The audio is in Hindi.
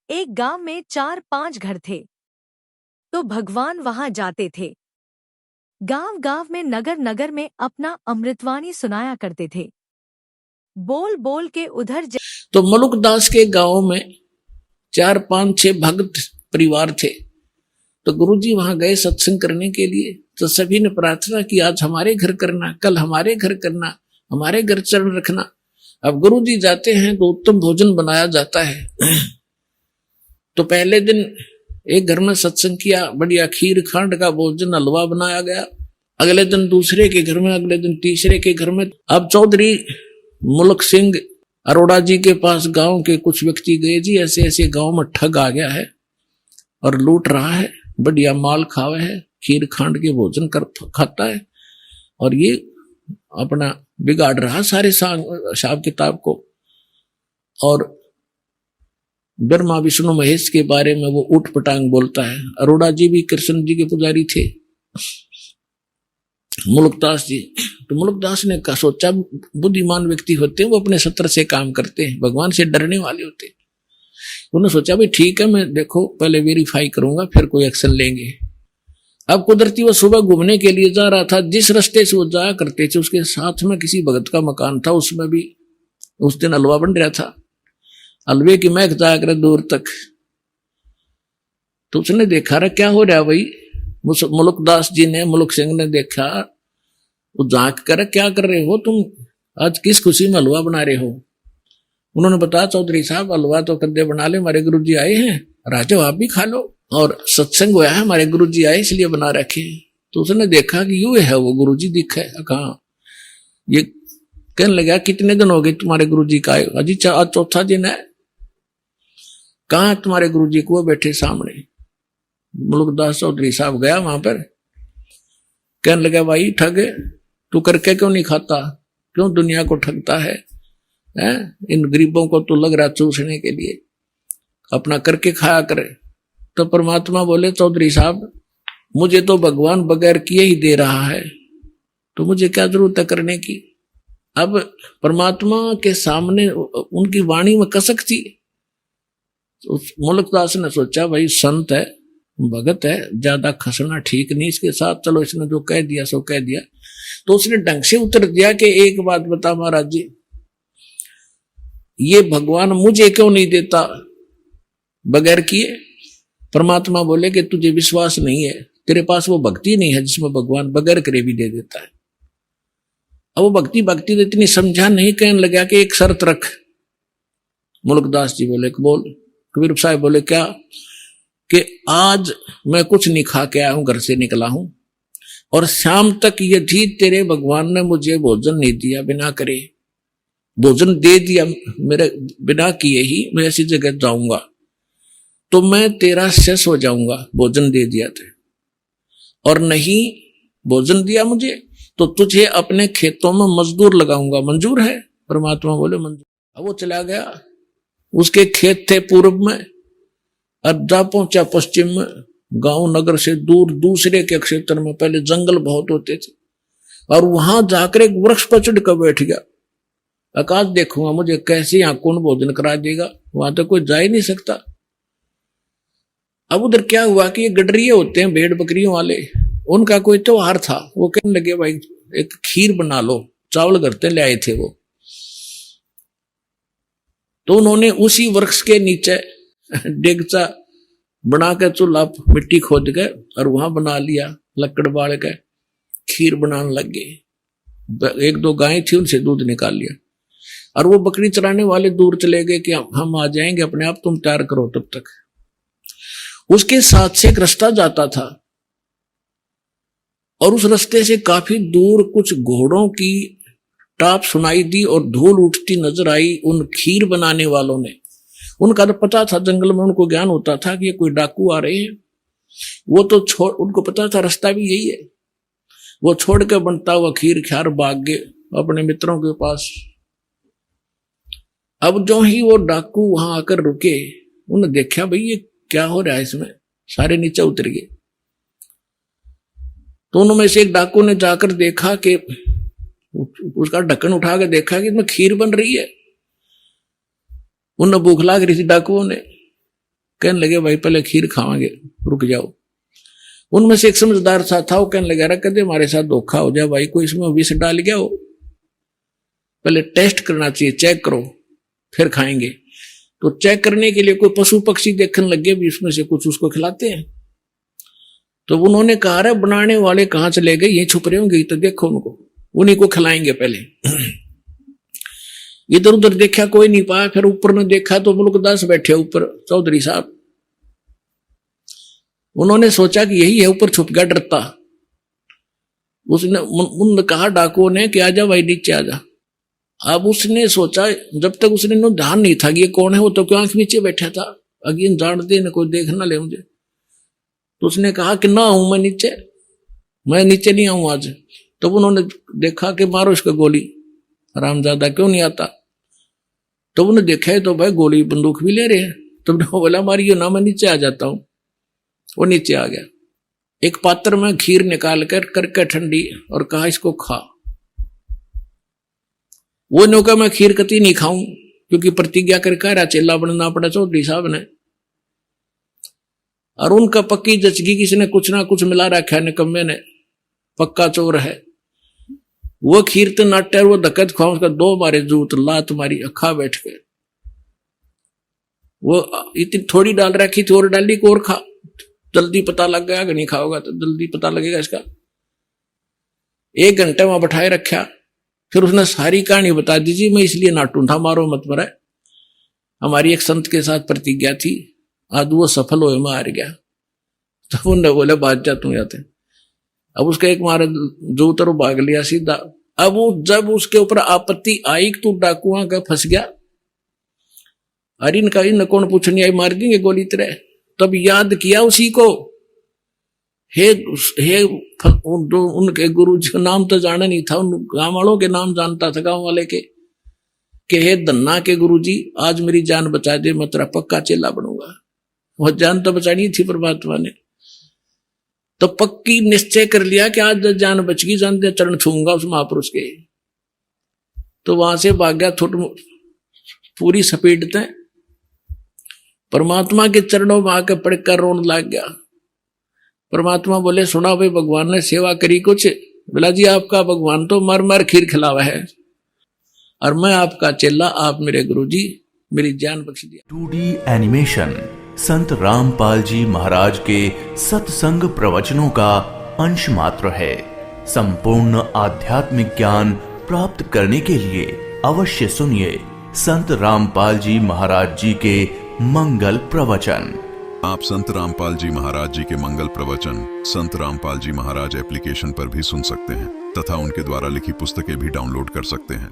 एक गांव में 4-5 घर थे। तो भगवान वहां जाते थे। गांव गांव में नगर नगर में अपना अमृतवाणी सुनाया करते थे। बोल बोल के उधर तो मुलुकदास के गांव में 4-5-6 भक्त परिवार थे। तो गुरुजी वहां गए सत्संग करने के लिए। तो सभी ने प्रार्थना की, आज हमारे घर करना, कल हमारे घर करना, हमारे घर चरण रखना। अब गुरुजी जाते हैं तो उत्तम भोजन बनाया जाता है। तो पहले दिन एक घर में सत्संग किया, बढ़िया खीर खांड का भोजन, हलवा बनाया गया। अगले दिन दूसरे के घर में, अगले दिन तीसरे के घर में। अब चौधरी मुल्क सिंह अरोड़ा जी के पास गांव के कुछ व्यक्ति गए, जी ऐसे ऐसे गांव में ठग आ गया है और लूट रहा है, बढ़िया माल खावे है, खीर खांड के भोजन खाता है और ये अपना बिगाड़ रहा सारे हिसाब किताब को। और ब्रह्मा विष्णु महेश के बारे में वो उठ पटांग बोलता है। अरोड़ा जी भी कृष्ण जी के पुजारी थे, मुलुकदास जी। तो मुलुकदास ने सोचा, बुद्धिमान व्यक्ति होते हैं वो अपने सत्र से काम करते हैं, भगवान से डरने वाले होते हैं। उन्होंने सोचा भाई ठीक है, मैं देखो पहले वेरीफाई करूंगा फिर कोई एक्शन लेंगे। अब कुदरती वो सुबह घूमने के लिए जा रहा था। जिस रास्ते से वो जाया करते थे उसके साथ में किसी भगत का मकान था, उसमें भी उस दिन हलवा बन रहा था। हलवे की महक जाया करे दूर तक। तो उसने देखा रहा क्या हो रहा भाई। मुलुकदास जी ने, मुलुक सिंह ने देखा, वो झांक कर क्या कर रहे हो तुम, आज किस खुशी में हलवा बना रहे हो। उन्होंने बताया चौधरी साहब हलवा तो कद्दे बना ले, हमारे गुरु जी आए हैं, राजो आप भी खा लो, और सत्संग हुआ है, हमारे गुरु जी आए इसलिए बना रखे। तो उसने देखा कि यू है वो गुरु जी दिखे। कहा ये कहने लगा कितने दिन हो गए तुम्हारे गुरु जी का आए। अजी आज चौथा दिन है। कहा तुम्हारे गुरु जी को, बैठे सामने। मुलुकदास चौधरी साहब गया वहां पर, कहने लगा भाई ठग तू करके क्यों नहीं खाता, क्यों दुनिया को ठगता है? इन गरीबों को तो लग रहा चूसने के लिए, अपना करके खाया करे। तो परमात्मा बोले चौधरी साहब मुझे तो भगवान बगैर किए ही दे रहा है, तो मुझे क्या जरूरत है करने की। अब परमात्मा के सामने उनकी वाणी में कसक थी। तो मुलुकदास ने सोचा भाई संत है, भगत है, ज्यादा खसना ठीक नहीं इसके साथ, चलो इसने जो कह दिया सो कह दिया। तो उसने ढंग से उत्तर दिया कि एक बात बता महाराज जी, ये भगवान मुझे क्यों नहीं देता बगैर किए? परमात्मा बोले कि तुझे विश्वास नहीं है, तेरे पास वो भक्ति नहीं है जिसमें भगवान बगैर करे भी दे देता है। अब वो भक्ति तो इतनी समझा नहीं, कहने लगा कि एक शर्त रख। मुलुकदास जी बोले बोल। कबीर साहब बोले क्या? कि आज मैं कुछ नहीं खा के आया हूं, घर से निकला हूं, और शाम तक यदि तेरे भगवान ने मुझे भोजन नहीं दिया, बिना करे भोजन दे दिया मेरे बिना किए ही मैं ऐसी जगह जाऊंगा, तो मैं तेरा शेष हो जाऊंगा, भोजन दे दिया था। और नहीं भोजन दिया मुझे तो तुझे अपने खेतों में मजदूर लगाऊंगा, मंजूर है? परमात्मा बोले मंजूर। अब वो चला गया, उसके खेत थे पूर्व में, अब जा पहुंचा पश्चिम में, गांव नगर से दूर दूसरे के क्षेत्र में। पहले जंगल बहुत होते थे, और वहां जाकर एक वृक्ष पर चढ़ कर बैठ गया। आकाश देखूंगा मुझे कैसे यहाँ कौन भोजन करा देगा, वहां तो कोई जा ही नहीं सकता। अब उधर क्या हुआ कि ये गडरिये होते हैं भेड़ बकरियों वाले, उनका कोई त्योहार था। वो कहने लगे भाई एक खीर बना लो, चावल घर ले आए थे वो। तो उन्होंने उसी वृक्ष के नीचे डेगचा बना के चूल्हा मिट्टी खोद के और वहां बना लिया, लकड़ बाल के खीर बनाने लग गए। एक दो गायें थी उनसे दूध निकाल लिया, और वो बकरी चराने वाले दूर चले गए कि हम आ जाएंगे अपने आप, तुम तैयार करो तब तक। उसके साथ से एक रास्ता जाता था, और उस रास्ते से काफी दूर कुछ घोड़ों की टाप सुनाई दी और धूल उठती नजर आई उन खीर बनाने वालों ने। उनका तो पता था, जंगल में उनको ज्ञान होता था कि ये कोई डाकू आ रहे हैं। वो तो उनको पता था रास्ता भी यही है। वो छोड़ के बनता हुआ खीर ख्यार भाग गए अपने मित्रों के पास। अब जो ही वो डाकू वहां आकर रुके, उन्होंने देखा भाई ये क्या हो रहा है इसमें, सारे नीचे उतर गए। तो उनमें से एक डाकू ने जाकर देखा कि उसका ढक्कन उठा के देखा कि इसमें खीर बन रही है। उन्हें भूख लाग रही थी डाकुओं ने। कहने लगे भाई पहले खीर खावांगे, रुक जाओ। उनमें से एक समझदार सा था, वो कहने लगा कदे हमारे साथ धोखा हो जाए भाई, कोई इसमें विष डाल गया हो, पहले टेस्ट करना चाहिए, चेक करो फिर खाएंगे। तो चेक करने के लिए कोई पशु पक्षी देखने लगे भी इसमें से कुछ उसको खिलाते हैं। तो उन्होंने कहा रे बनाने वाले कहां चले गए, ये छुप रहे होंगे, तो देखो उनको, उन्हीं को खिलाएंगे पहले। इधर उधर देखा कोई नहीं पाया, फिर ऊपर ने देखा तो मुल्कदास बैठे ऊपर, चौधरी साहब। उन्होंने सोचा कि यही है, ऊपर छुप गया डरता। उसने उन कहा डाकुओं ने कि आजा भाई नीचे आजा। अब उसने सोचा, जब तक उसने ध्यान नहीं था कि ये कौन है, वो तो क्यों आंख नीचे बैठा था, अगेन जान दे न कोई देख ना ले मुझे। तो उसने कहा कि ना आऊं मैं नीचे, मैं नीचे नहीं आऊं आज। तो उन्होंने देखा कि मारो इसको गोली, रामजादा क्यों नहीं आता। तो उन्होंने देखा तो भाई गोली बंदूक भी ले रहे हैं। तो बोला मारियो ना, मैं नीचे आ जाता हूं। वो नीचे आ गया, एक पात्र में खीर निकाल कर करके ठंडी, और कहा इसको खा। वो ने कहा मैं खीर कती नहीं खाऊं, क्योंकि प्रतिज्ञा करके चेला बनना पड़ा चौधरी साहब ने। और उनका पक्की जचगी, किसी ने कुछ ना कुछ मिला रखा है, निकम्मे ने, पक्का चोर है। वो खीर तो नाट्य, वो धक्कत खाओ, उसका 2 बारे जूत ला तुम्हारी अखा बैठ के। वो इतनी थोड़ी डाल रखी थी, और डाली को और खा, जल्दी पता लग गया कि नहीं खाओगा तो जल्दी पता लगेगा इसका। 1 घंटे वहां बैठाए रखा, फिर उसने सारी कहानी बता दी जी, मैं इसलिए नाटू था, मारो मत मरा, हमारी एक संत के साथ प्रतिज्ञा थी, आज वो सफल हो, मैं हार गया। तो उन्होंने बोले बात जा तू जाते। अब उसका एक मारे जो उतर भाग लिया सीधा। अब वो जब उसके ऊपर आपत्ति आई कि तू डाकुआ का फंस गया, अरे इनका इन कौन पूछने आई, मार देंगे गोली तेरे। तब याद किया उसी को, हे उनके गुरु जी का नाम तो जाना नहीं था, उन गांव वालों के नाम जानता था, गांव वाले के, कि हे धन्ना के गुरु जी आज मेरी जान बचा दे, मैं तेरा पक्का चेला बनूंगा। वह जान तो बचानी थी परमात्मा ने, तो पक्की निश्चय कर लिया कि आज जान बच गई, जान दे चरण छूंगा उस महापुरुष के। तो वहां से भाग गया पूरी स्पीड से, परमात्मा के चरणों में आकर पड़कर रोने लग गया। परमात्मा बोले सुना भाई, भगवान ने सेवा करी कुछ। बोला जी आपका भगवान तो मर मर खीर खिलावा है, और मैं आपका चेला, आप मेरे गुरुजी, मेरी जान बख्श दिया। 2D एनिमेशन संत रामपाल जी महाराज के सत्संग प्रवचनों का अंश मात्र है। संपूर्ण आध्यात्मिक ज्ञान प्राप्त करने के लिए अवश्य सुनिए संत रामपाल जी महाराज जी के मंगल प्रवचन। आप संत रामपाल जी महाराज जी के मंगल प्रवचन संत रामपाल जी महाराज एप्लीकेशन पर भी सुन सकते हैं, तथा उनके द्वारा लिखी पुस्तकें भी डाउनलोड कर सकते हैं।